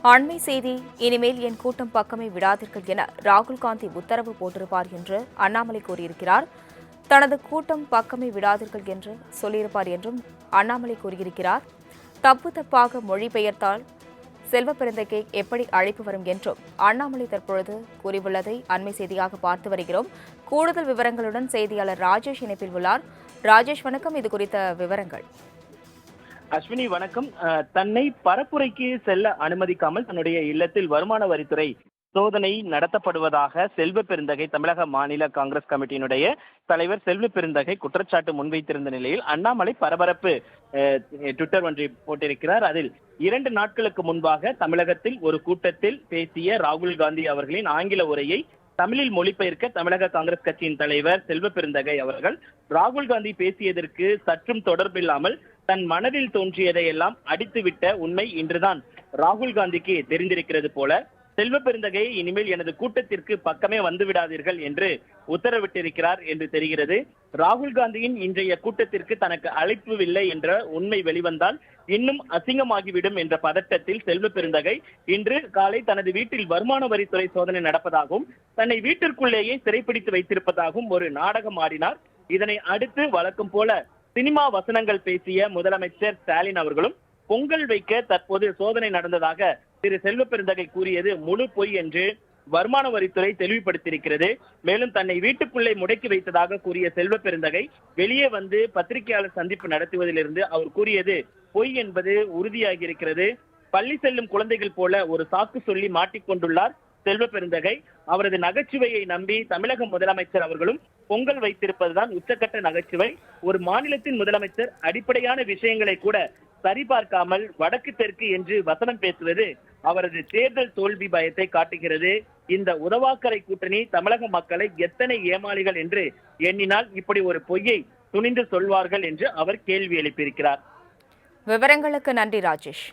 அண்மை செய்தி. இனிமேல் என் கூட்டம் பக்கமே விடாதீர்கள் என ராகுல் காந்தி உத்தரவு போட்டிருப்பார் என்று அண்ணாமலை கூறியிருக்கிறார். தனது கூட்டம் பக்கமே விடாதீர்கள் என்று சொல்லியிருப்பார் என்றும் அண்ணாமலை கூறியிருக்கிறார். தப்பாக மொழிபெயர்த்தால் செல்வ பெருந்தகை எப்படி அழைப்பு வரும் என்றும் அண்ணாமலை தற்பொழுது கூறியுள்ளதை அண்மை செய்தியாக பார்த்து வருகிறோம். கூடுதல் விவரங்களுடன் செய்தியாளர் ராஜேஷ் இணைப்பில் உள்ளார். ராஜேஷ், வணக்கம். இது குறித்த விவரங்கள். அஸ்வினி, வணக்கம். தன்னை பரப்புரைக்கு செல்ல அனுமதிக்காமல் தன்னுடைய இல்லத்தில் வருமான வரித்துறை சோதனை நடத்தப்படுவதாக செல்வ பெருந்தகை தமிழக மாநில காங்கிரஸ் கமிட்டியினுடைய தலைவர் செல்வ பெருந்தகை குற்றச்சாட்டு முன்வைத்திருந்த நிலையில் அண்ணாமலை பரபரப்பு ட்விட்டர் ஒன்றை போட்டிருக்கிறார். அதில் 2 நாட்களுக்கு முன்பாக தமிழகத்தில் ஒரு கூட்டத்தில் பேசிய ராகுல் காந்தி அவர்களின் ஆங்கில உரையை தமிழில் மொழிபெயர்க்க தமிழக காங்கிரஸ் கட்சியின் தலைவர் செல்வ பெருந்தகை அவர்கள் ராகுல் காந்தி பேசியதற்கு சற்றும் தொடர்பில்லாமல் தன் மனதில் தோன்றியதை எல்லாம் அடித்துவிட்ட உண்மை இன்றுதான் ராகுல் காந்திக்கு தெரிந்திருக்கிறது போல செல்வ பெருந்தகை இனிமேல் எனது கூட்டத்திற்கு பக்கமே வந்து விடாதீர்கள் என்று உத்தரவிட்டிருக்கிறார் என்று தெரிகிறது. ராகுல் காந்தியின் இன்றைய கூட்டத்திற்கு தனக்கு அழைப்புவில்லை என்ற உண்மை வெளிவந்தால் இன்னும் அசிங்கமாகிவிடும் என்ற பதட்டத்தில் செல்வ பெருந்தகை இன்று காலை தனது வீட்டில் வருமான வரித்துறை சோதனை நடப்பதாகவும் தன்னை வீட்டிற்குள்ளேயே சிறைப்பிடித்து வைத்திருப்பதாகவும் ஒரு நாடகம் ஆடினார். இதனை அடுத்து வழக்கம் போல சினிமா வசனங்கள் பேசிய முதலமைச்சர் ஸ்டாலின் அவர்களும் பொங்கல் வைக்க தற்போது சோதனை நடந்ததாக திரு செல்வ பெருந்தகை கூறியது முழு பொய் என்று வருமான வரித்துறை தெளிவுபடுத்தியிருக்கிறது. மேலும் தன்னை வீட்டுக்குள்ளே முடக்கி வைத்ததாக கூறிய செல்வ பெருந்தகை வெளியே வந்து பத்திரிகையாளர் சந்திப்பு நடத்துவதிலிருந்து அவர் கூறியது பொய் என்பது உறுதியாகி இருக்கிறது. பள்ளி செல்லும் குழந்தைகள் போல ஒரு சாக்கு சொல்லி மாட்டிக்கொண்டுள்ளார் செல்வ பெருந்தகை. அவரது நகைச்சுவையை நம்பி தமிழக முதலமைச்சர் அவர்களும் பொங்கல் வைத்திருப்பதுதான் உச்சக்கட்ட நகைச்சுவை. ஒரு மாநிலத்தின் முதலமைச்சர் அடிப்படையான விஷயங்களை கூட சரிபார்க்காமல் வடக்கு தெற்கு என்று வசனம் பேசுவது அவரது தேர்தல் தோல்வி பயத்தை காட்டுகிறது. இந்த உதவாக்கரை கூட்டணி தமிழக மக்களை எத்தனை ஏமாளிகள் என்று எண்ணினால் இப்படி ஒரு பொய்யை துணிந்து சொல்வார்கள் என்று அவர் கேள்வி எழுப்பியிருக்கிறார். விவரங்களுக்கு நன்றி ராஜேஷ்.